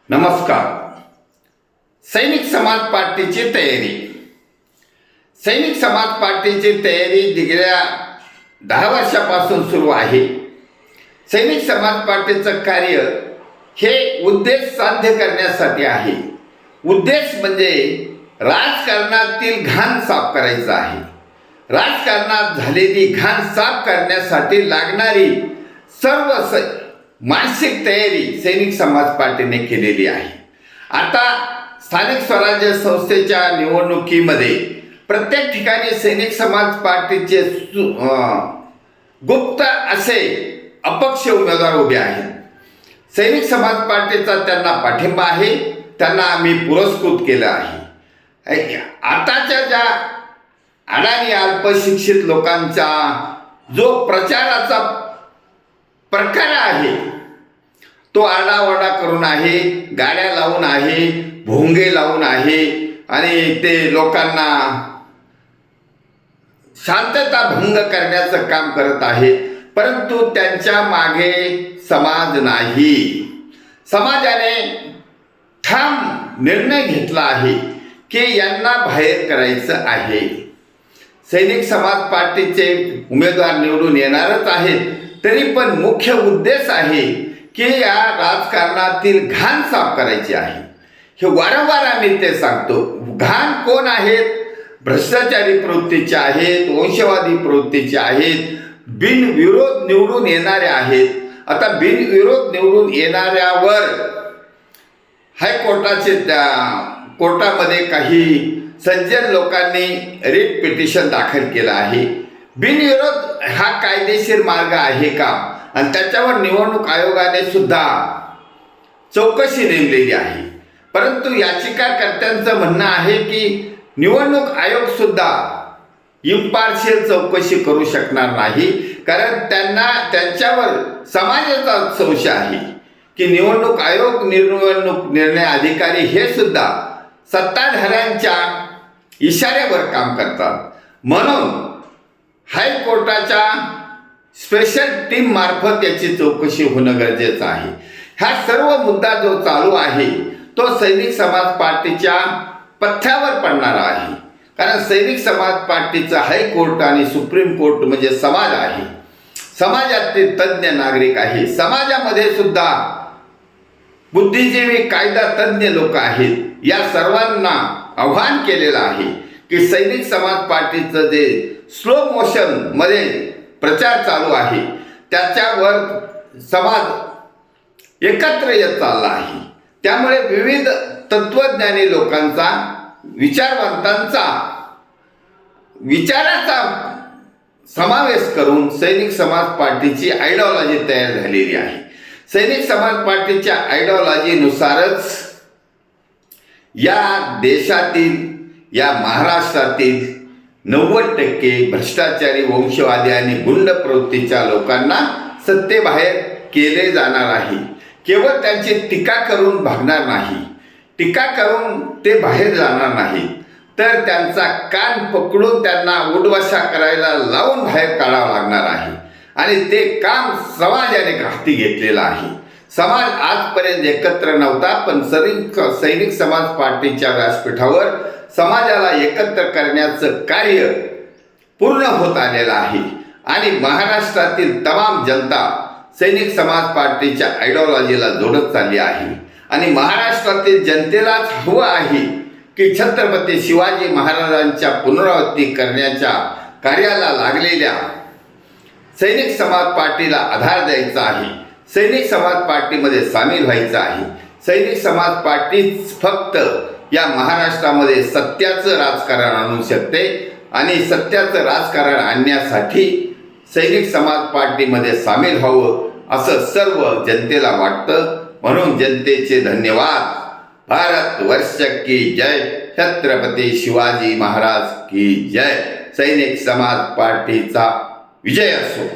नमस्कार. सैनिक समाज पार्टीची तयारी. सैनिक समाज पार्टीची तयारी गेल्या 10 वर्षापासून सुरू आहे. सैनिक समाज पार्टीचं कार्य हे उद्देश साध्य करण्यासाठी आहे. उद्देश म्हणजे राजकारणातील घाण साफ करायचं आहे. राजकारणात झालेली घाण साफ करण्यासाठी लागणारी सर्व मानसिक तयारी सैनिक समाज पार्टीने केलेली आहे. आता स्थानिक स्वराज्य संस्थेच्या निवडणुकीमध्ये प्रत्येक ठिकाणी सैनिक समाज पार्टीचे गुप्त असे अपक्ष उमेदवार उभे आहेत. सैनिक समाज पार्टीचा त्यांना पाठिंबा आहे. त्यांना आम्ही पुरस्कृत केलं आहे. आताच्या ज्या अडाणी अल्पशिक्षित लोकांचा जो प्रचाराचा प्रकार आहे तो आरडाओरडा करून आहे, गाड्या लावून आहे, भोंगे लावून आहे आणि ते लोकांना शांतता भंग करण्याचं काम करत आहे. परंतु त्यांच्या मागे समाज नाही. समाजाने ठाम निर्णय घेतला आहे की यांना बाहेर करायचं आहे. सैनिक समाज पार्टीचे उमेदवार निवडून येणारच आहेत. तरी पण मुख्य उद्देश आहे की या राजकारणातील घाण साफ करायची आहे. हे वारंवार आम्ही ते सांगतो. घाण कोण आहेत? भ्रष्टाचारी प्रवृत्तीचे आहेत, वंशवादी प्रवृत्तीचे आहेत, बिनविरोध निवडून येणारे आहेत. आता बिनविरोध निवडून येणाऱ्यावर हायकोर्टाचे कोर्टामध्ये काही सज्जन लोकांनी रिट पिटिशन दाखल केलं आहे. बिनविरोध हा कायदेशीर मार्ग आहे का? आणि त्याच्यावर निवडणूक आयोगाने सुद्धा चौकशी नेमलेली आहे. परंतु याचिकाकर्त्यांचं म्हणणं आहे की निवडणूक आयोग सुद्धा इम्पार्शियल चौकशी करू शकणार नाही. कारण त्यांच्यावर समाजाचा संशय आहे की निवडणूक आयोग, निवडणूक निर्णय अधिकारी हे सुद्धा सत्ताधाऱ्यांच्या इशाऱ्यावर काम करतात. म्हणून हायकोर्टाच्या स्पेशल टीम मार्फत याची चौकशी होणं गरजेचं आहे. हा सर्व मुद्दा जो चालू आहे तो सैनिक समाज पार्टीच्या पथ्यावर पडणारा आहे. कारण सैनिक समाज पार्टीचं हायकोर्ट आणि सुप्रीम कोर्ट म्हणजे समाज आहे. समाजातील तज्ज्ञ नागरिक आहे. समाजामध्ये सुद्धा बुद्धिजीवी, कायदा तज्ज्ञ लोक आहेत. या सर्वांना आव्हान केलेलं आहे की सैनिक समाज पार्टीचं जे स्लो मोशन मध्ये प्रचार चालू आहे त्याच्यावर समाज एकत्र येत चालला आहे. त्यामुळे विविध तत्वज्ञानी लोकांचा, विचारवंतांचा विचाराचा समावेश करून सैनिक समाज पार्टीची आयडिओलॉजी तयार झालेली आहे. सैनिक समाज पार्टीच्या आयडिओलॉजीनुसारच या देशातील, या महाराष्ट्रातील 90% भ्रष्टाचारी, वंशवादी आणि गुंड प्रवृत्तीच्या लोकांना सत्तेबाहेर केले जाणार आहे. केवळ त्यांची टीका करून भागणार नाही, टीका करून ते बाहेर जाणार नाही, तर त्यांचा कान पकडून त्यांना उडवशा करायला लावून बाहेर काढावं लागणार आहे. आणि ते काम समाजाने हाती घेतलेलं आहे. समाज आजपर्यंत एकत्र नव्हता, पण सैनिक समाज पार्टीच्या व्यासपीठावर समाजाला एकत्र करण्याचं कार्य पूर्ण होत आलेलं आहे. आणि महाराष्ट्रातील तमाम जनता सैनिक समाज पार्टीच्या आयडिओलॉजीला जोडत चालली आहे. आणि महाराष्ट्रातील जनतेलाच हवं आहे की छत्रपती शिवाजी महाराजांच्या पुनरावृत्ती करण्याच्या कार्याला लागलेल्या सैनिक समाज पार्टीला आधार द्यायचा आहे. सैनिक समाज पार्टीमध्ये सामील व्हायचं आहे. सैनिक समाज पार्टीच फक्त या महाराष्ट्रामध्ये सत्याचं राजकारण आणू शकते. आणि सत्याचं राजकारण आणण्यासाठी सैनिक समाज पार्टीमध्ये सामील व्हावं असं सर्व जनतेला वाटतं. म्हणून जनतेचे धन्यवाद. भारत वर्ष की जय. छत्रपती शिवाजी महाराज की जय. सैनिक समाज पार्टीचा विजय असो.